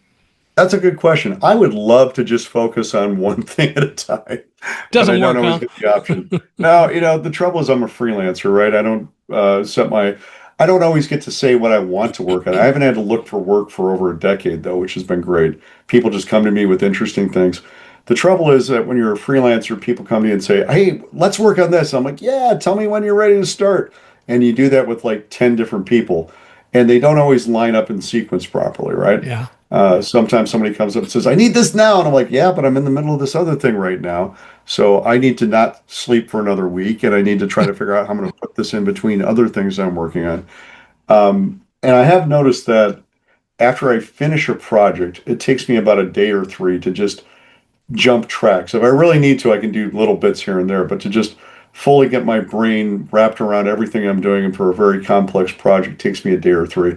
That's a good question. I would love to just focus on one thing at a time, but I Doesn't don't work, always huh? get the option. Now, the trouble is I'm a freelancer, right? I don't always get to say what I want to work on. I haven't had to look for work for over a decade, though, which has been great. People just come to me with interesting things. The trouble is that when you're a freelancer, people come to you and say, "Hey, let's work on this." I'm like, "Yeah, tell me when you're ready to start." And you do that with like 10 different people, and they don't always line up in sequence properly, right? Yeah. Sometimes somebody comes up and says, "I need this now." And I'm like, "Yeah, but I'm in the middle of this other thing right now. So I need to not sleep for another week and I need to try to figure out how I'm going to put this in between other things I'm working on." And I have noticed that after I finish a project, it takes me about a day or three to just jump tracks. If I really need to, I can do little bits here and there, but to just fully get my brain wrapped around everything I'm doing and for a very complex project takes me a day or three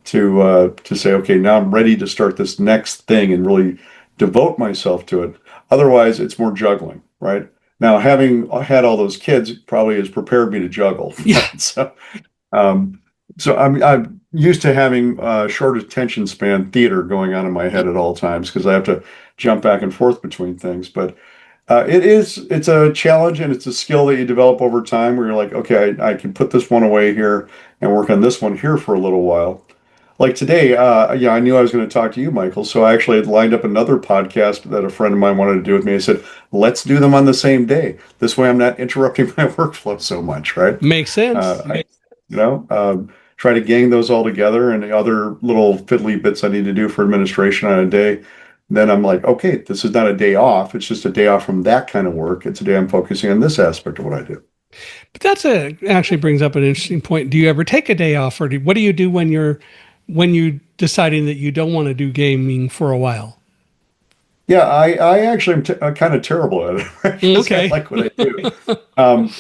to say, okay, now I'm ready to start this next thing and really devote myself to it. Otherwise, it's more juggling, right? Now, having had all those kids probably has prepared me to juggle. Yeah. So um, so I'm used to having short attention span theater going on in my head at all times because I have to jump back and forth between things. But it's a challenge and it's a skill that you develop over time where you're like, okay, I can put this one away here and work on this one here for a little while. Like today, yeah, I knew I was going to talk to you, Michael. So I actually had lined up another podcast that a friend of mine wanted to do with me. I said, let's do them on the same day. This way I'm not interrupting my workflow so much, right? Makes sense. I, you know, try to gang those all together and the other little fiddly bits I need to do for administration on a day. Then I'm like, okay, this is not a day off. It's just a day off from that kind of work. It's a day I'm focusing on this aspect of what I do. But actually brings up an interesting point. Do you ever take a day off, or what do you do when you deciding that you don't want to do gaming for a while? Yeah, I actually am kind of terrible at it because I Okay. like what I do. Um,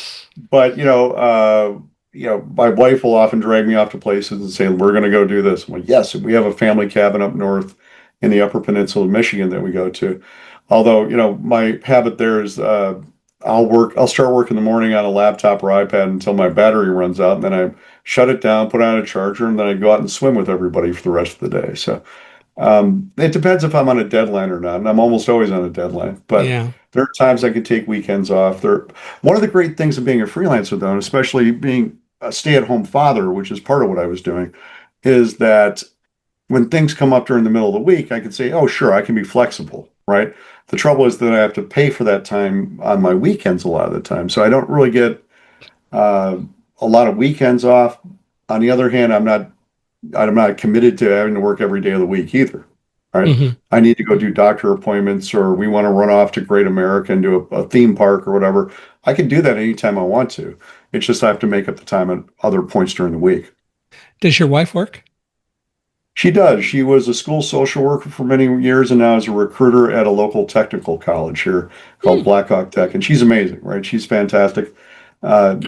but my wife will often drag me off to places and say, "We're going to go do this." I'm like, "Yes." We have a family cabin up north in the Upper Peninsula of Michigan that we go to. Although, my habit there is I'll start work in the morning on a laptop or iPad until my battery runs out, and then I shut it down, put on a charger, and then I go out and swim with everybody for the rest of the day. So it depends if I'm on a deadline or not, and I'm almost always on a deadline. But Yeah. there are times I can take weekends off. One of the great things of being a freelancer, though, and especially being a stay-at-home father, which is part of what I was doing, is that when things come up during the middle of the week, I can say, "Oh, sure, I can be flexible," right? The trouble is that I have to pay for that time on my weekends a lot of the time, so I don't really get uh, a lot of weekends off. On the other hand, I'm not committed to having to work every day of the week either. right? Hmm. I need to go do doctor appointments, or we want to run off to Great America and do a theme park or whatever. I can do that anytime I want to. It's just I have to make up the time at other points during the week. Does your wife work? She does. She was a school social worker for many years and now is a recruiter at a local technical college here called Hmm. Blackhawk Tech. And she's amazing, right? She's fantastic. Uh,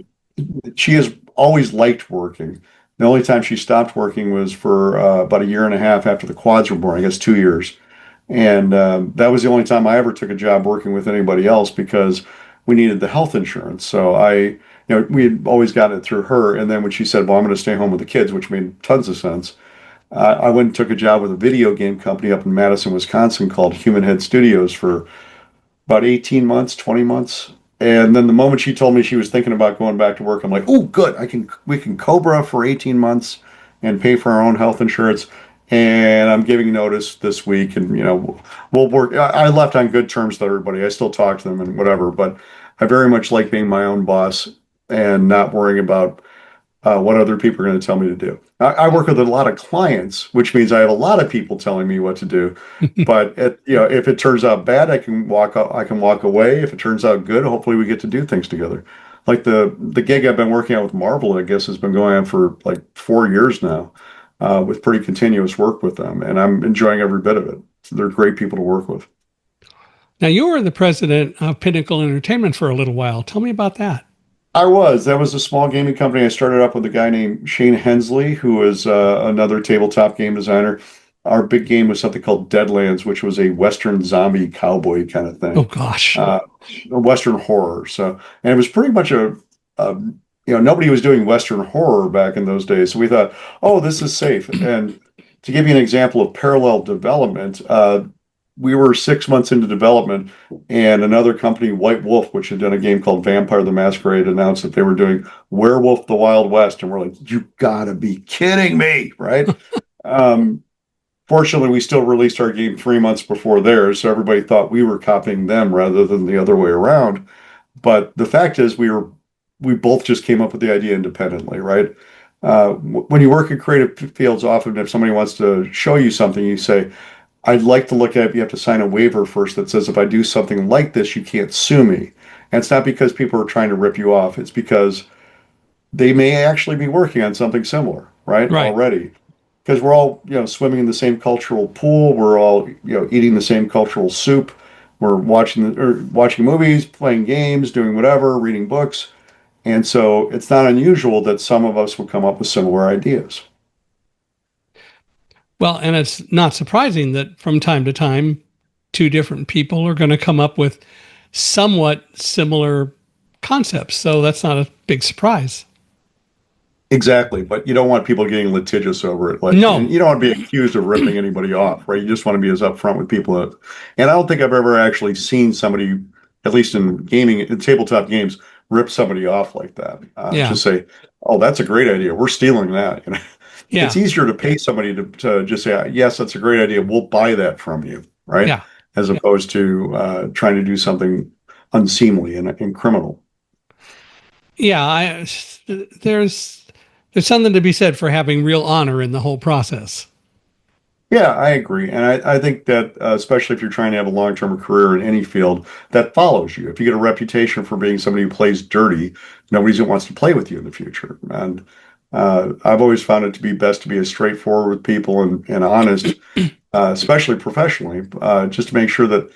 she has always liked working. The only time she stopped working was for about a year and a half after the quads were born, I guess 2 years. And that was the only time I ever took a job working with anybody else because we needed the health insurance. So we had always gotten it through her. And then when she said, well, I'm going to stay home with the kids, which made tons of sense, I went and took a job with a video game company up in Madison, Wisconsin called Human Head Studios for about 18 months, 20 months. And then the moment she told me she was thinking about going back to work, I'm like, oh, good. We can Cobra for 18 months and pay for our own health insurance. And I'm giving notice this week and, we'll work. I left on good terms with everybody. I still talk to them and whatever, but I very much like being my own boss and not worrying about what other people are going to tell me to do. I work with a lot of clients, which means I have a lot of people telling me what to do. But if it turns out bad, I can walk away. If it turns out good, hopefully we get to do things together. Like the gig I've been working on with Marvel, I guess, has been going on for like 4 years now, with pretty continuous work with them, and I'm enjoying every bit of it. They're great people to work with. Now, you were the president of Pinnacle Entertainment for a little while. Tell me about that. That was a small gaming company. I started up with a guy named Shane Hensley, who was another tabletop game designer. Our big game was something called Deadlands, which was a Western zombie cowboy kind of Oh, thing, gosh. uh, a Western horror. And it was pretty much a nobody was doing Western horror back in those days. So we thought, oh, this is safe. And to give you an example of parallel development, we were 6 months into development, and another company, White Wolf, which had done a game called Vampire the Masquerade, announced that they were doing Werewolf the Wild West. And we're like, you gotta be kidding me, right? Um, Fortunately, we still released our game 3 months before theirs, so everybody thought we were copying them rather than the other way around. But the fact is, we both just came up with the idea independently, right? When you work in creative fields, often if somebody wants to show you something, you say, I'd like to look at it. You have to sign a waiver first that says if I do something like this, you can't sue me. And it's not because people are trying to rip you off. It's because they may actually be working on something similar, right? Right. Already. Because we're all, swimming in the same cultural pool. We're all, eating the same cultural soup. We're watching movies, playing games, doing whatever, reading books. And so it's not unusual that some of us will come up with similar ideas. Well, and it's not surprising that from time to time, two different people are going to come up with somewhat similar concepts. So that's not a big surprise. Exactly, but you don't want people getting litigious over it. And No. you don't want to be accused of ripping anybody off, right? You just want to be as upfront with people. And I don't think I've ever actually seen somebody, at least in gaming, in tabletop games, rip somebody off like that. Yeah. Just say, "Oh, that's a great idea. We're stealing that." It's Yeah. easier to pay somebody to just say, "Yes, that's a great idea. We'll buy that from you," right? Yeah. As opposed to trying to do something unseemly and criminal. Yeah. There's there's something to be said for having real honor in the whole process. Yeah, I agree. And I think that, especially if you're trying to have a long-term career in any field, that follows you. If you get a reputation for being somebody who plays dirty, nobody's going to wants to play with you in the future. And I've always found it to be best to be as straightforward with people and honest, especially professionally, just to make sure that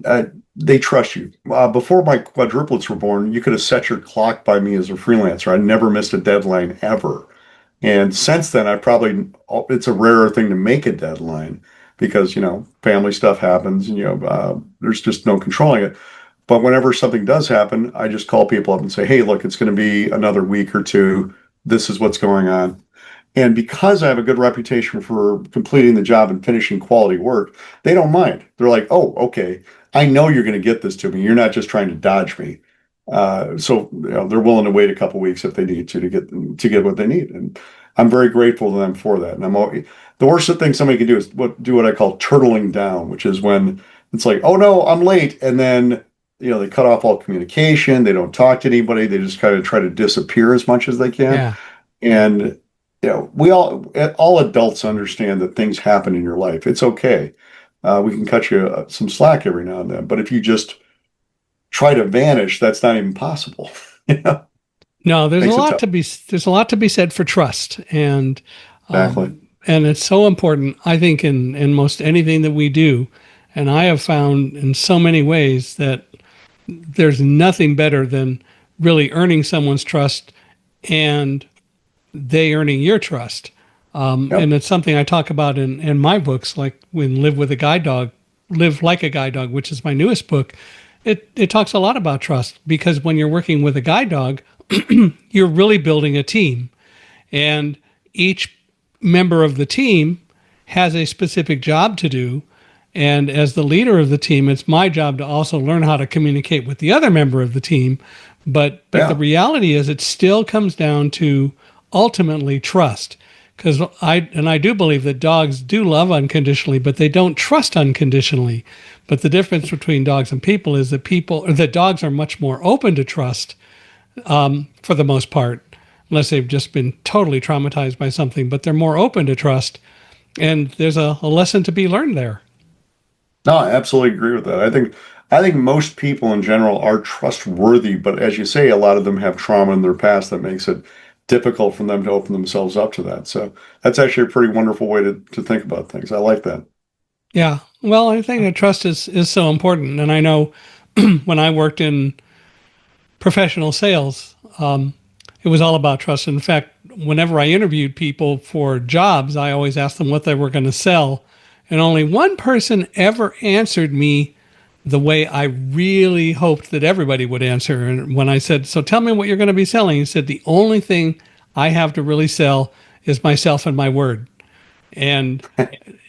uh, they trust you. Before my quadruplets were born, you could have set your clock by me as a freelancer. I never missed a deadline ever. And since then, it's a rarer thing to make a deadline because, family stuff happens and, there's just no controlling it. But whenever something does happen, I just call people up and say, hey, look, it's going to be another week or two. This is what's going on. And because I have a good reputation for completing the job and finishing quality work, they don't mind. They're like, oh, okay, I know you're going to get this to me. You're not just trying to dodge me. So they're willing to wait a couple weeks if they need to get what they need, and I'm very grateful to them for that. And the worst thing somebody can do is do what I call turtling down, which is when it's like, oh no, I'm late, and then they cut off all communication. They don't talk to anybody. They just kind of try to disappear as much as they can. Yeah. And we all adults understand that things happen in your life. It's okay. We can cut you some slack every now and then, but if you just try to vanish, that's not even possible. You know, No, there's a makes it lot tough. to be there's a lot to be said for trust, Exactly. and it's so important. I think in most anything that we do, and I have found in so many ways that there's nothing better than really earning someone's trust and they earning your trust. And Yep. it's something I talk about in my books, like when Live with a Guide Dog, Live Like a Guide Dog, which is my newest book. It talks a lot about trust because when you're working with a guide dog, you're really building a team. And each member of the team has a specific job to do. And as the leader of the team, it's my job to also learn how to communicate with the other member of the team. But the Yeah. reality is it still comes down to ultimately trust. Because I do believe that dogs do love unconditionally, but they don't trust unconditionally. But the difference between dogs and people is that dogs are much more open to trust for the most part, unless they've just been totally traumatized by something, but they're more open to trust. And there's a lesson to be learned there. No, I absolutely agree with that. I think most people in general are trustworthy, but as you say, a lot of them have trauma in their past that makes it difficult for them to open themselves up to that. So that's actually a pretty wonderful way to think about things. I like that. Yeah. Well, I think that trust is so important. And I know when I worked in professional sales, it was all about trust. In fact, whenever I interviewed people for jobs, I always asked them what they were going to sell. And only one person ever answered me the way I really hoped that everybody would answer. And when I said, "So tell me what you're going to be selling," he said, "The only thing I have to really sell is myself and my word. And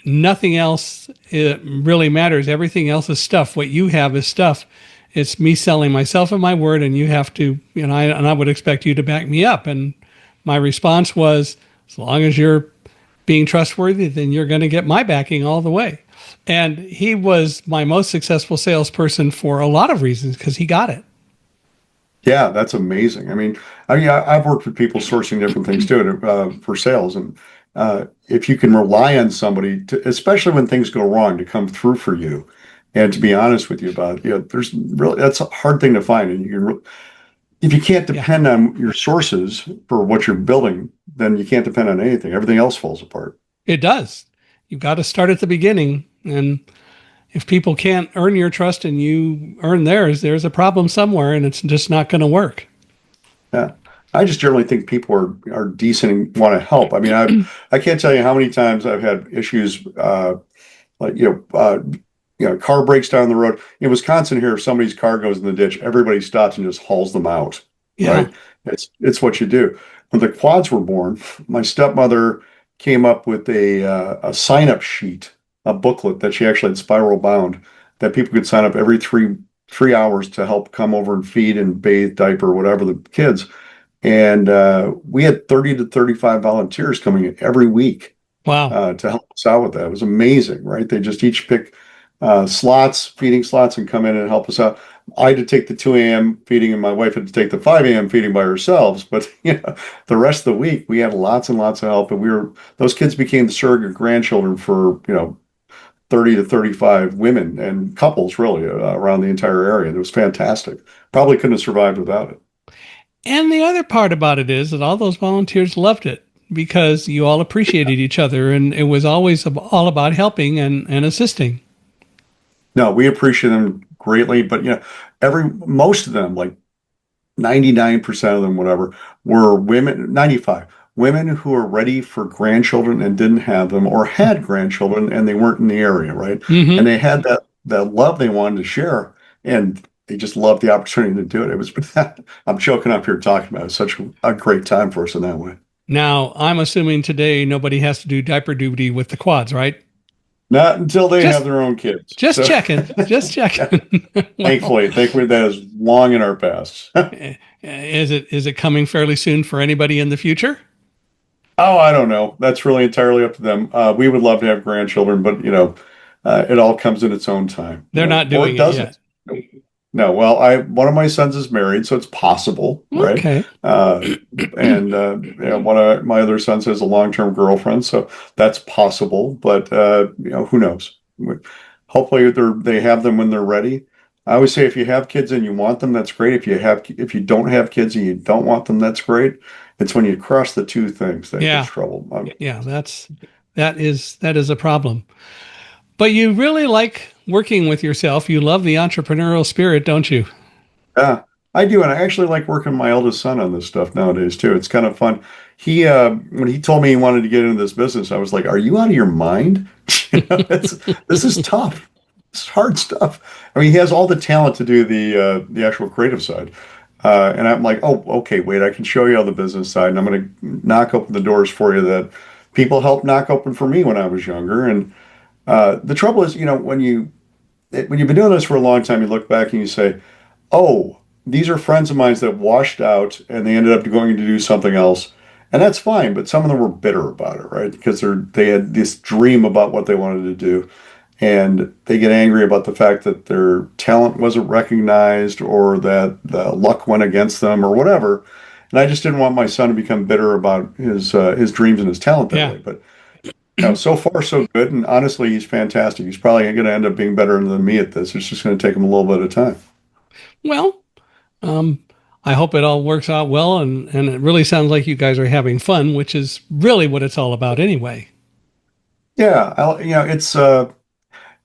nothing else really matters. Everything else is stuff. What you have is stuff. It's me selling myself and my word, and you have to, and I would expect you to back me up." And my response was, as long as you're being trustworthy, then you're going to get my backing all the way. And he was my most successful salesperson for a lot of reasons because he got it. Yeah, that's amazing. I've worked with people sourcing different things too, for sales, and if you can rely on somebody to, especially when things go wrong, to come through for you, and to be honest with you about it, there's really that's a hard thing to find, and if you can't Yeah, depend on your sources for what you're building, then you can't depend on anything. Everything else falls apart. it does. You've got to start at the beginning. And if people can't earn your trust and you earn theirs, there's a problem somewhere and it's just not going to work. Yeah. I just generally think people are decent and want to help. I can't tell you how many times I've had issues, like car breaks down the road in Wisconsin. Here, if somebody's car goes in the ditch, everybody stops and just hauls them out. Yeah. Right? It's what you do. When the quads were born, my stepmother came up with a sign up sheet, a booklet that she actually had spiral bound, that people could sign up every three hours to help come over and feed and bathe, diaper, whatever the kids. And we had 30 to 35 volunteers coming in every week Wow. to help us out with that. It was amazing, right? They just each pick feeding slots, and come in and help us out. I had to take the 2 a.m. feeding, and my wife had to take the 5 a.m. feeding by herself. But the rest of the week we had lots and lots of help, and those kids became the surrogate grandchildren for 30 to 35 women and couples really around the entire area. It was fantastic. Probably couldn't have survived without it. And the other part about it is that all those volunteers loved it because you all appreciated each other and it was always all about helping and assisting. No, we appreciate them greatly, but most of them, like 99% of them, whatever, were women, 95 women who were ready for grandchildren and didn't have them, or had grandchildren and they weren't in the area, right? And Hmm. they had that love they wanted to share, and they just loved the opportunity to do it. It was, I'm choking up here talking about it. It was such a great time for us in that way. Now, I'm assuming today nobody has to do diaper duty with the quads, right? Not until they have Just their own kids. just So checking. Just checking. Well, thankfully that is long in our past. is it coming fairly soon for anybody in the future? Oh, I don't know. That's really entirely up to them. We would love to have grandchildren, but it all comes in its own time, They're not or doing it it yet. doesn't. No. Well, one of my sons is married, so it's possible, right? Okay. And one of my other sons has a long-term girlfriend, so that's possible. But who knows? Hopefully, they have them when they're ready. I always say if you have kids and you want them, that's great. If you don't have kids and you don't want them, that's great. It's when you cross the two things that gets Yeah. trouble. Yeah. That is a problem. But you really like working with yourself. You love the entrepreneurial spirit, don't you? Yeah, I do, and I actually like working with my eldest son on this stuff nowadays too. It's kind of fun. When he told me he wanted to get into this business, I was like, "Are you out of your mind? This is tough. It's hard stuff." I mean, he has all the talent to do the actual creative side, and I'm like, "Oh, okay, wait, I can show you all the business side, and I'm going to knock open the doors for you that people helped knock open for me when I was younger." And the trouble is, when you've been doing this for a long time, you look back and you say, oh, these are friends of mine that washed out and they ended up going to do something else. And that's fine, but some of them were bitter about it, right? Because they had this dream about what they wanted to do. And they get angry about the fact that their talent wasn't recognized or that the luck went against them or whatever. And I just didn't want my son to become bitter about his dreams and his talent that Yeah. way. But so far so good. And honestly, he's fantastic. He's probably going to end up being better than me at this. It's just going to take him a little bit of time. Well, um, I hope it all works out well, and it really sounds like you guys are having fun, which is really what it's all about anyway. Yeah, it's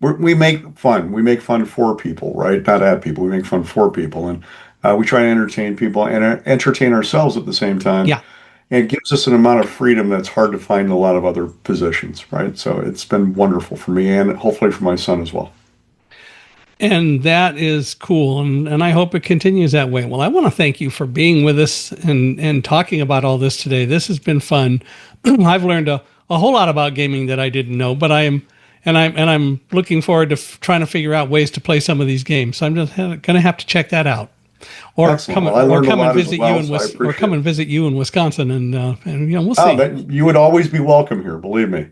we make fun. We make fun for people, right? Not at people. We make fun for people, and we try to entertain people and entertain ourselves at the same time. Yeah. And it gives us an amount of freedom that's hard to find in a lot of other positions, right? So it's been wonderful for me and hopefully for my son as well. And that is cool. And I hope it continues that way. Well, I want to thank you for being with us and talking about all this today. This has been fun. I've learned a whole lot about gaming that I didn't know, but I'm looking forward to trying to figure out ways to play some of these games. So I'm just going to have to check that out. Or Excellent. come Well, I learned a come and lot as visit you well, in so I Or appreciate come and it. visit you in Wisconsin, and we'll Oh, see. you would always be welcome here, believe me.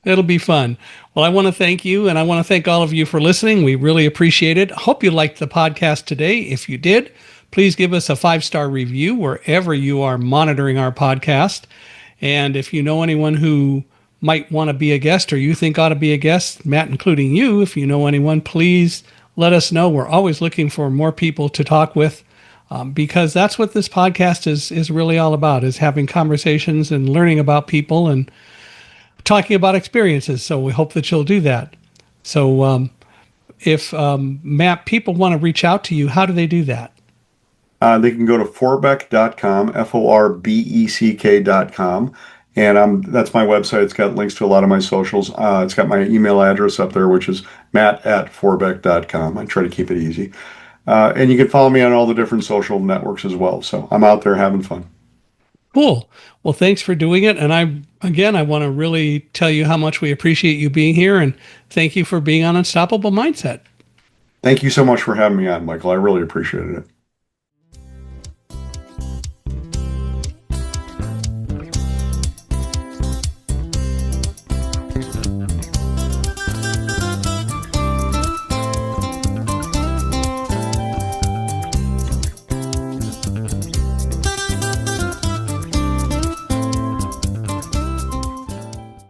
It'll be fun. Well, I want to thank you, and I want to thank all of you for listening. We really appreciate it. Hope you liked the podcast today. If you did, please give us a 5-star review wherever you are monitoring our podcast. And if you know anyone who might want to be a guest or you think ought to be a guest, Matt, including you, if you know anyone, please let us know. We're always looking for more people to talk with. Because that's what this podcast is really all about, is having conversations and learning about people and talking about experiences. So we hope that you'll do that. So if Matt, people want to reach out to you, how do they do that? They can go to forbeck.com, forbeck.com. And that's my website. It's got links to a lot of my socials. It's got my email address up there, which is matt@forbeck.com. I try to keep it easy. And you can follow me on all the different social networks as well. So I'm out there having fun. Cool. Well, thanks for doing it. And I want to really tell you how much we appreciate you being here, and thank you for being on Unstoppable Mindset. Thank you so much for having me on, Michael. I really appreciated it.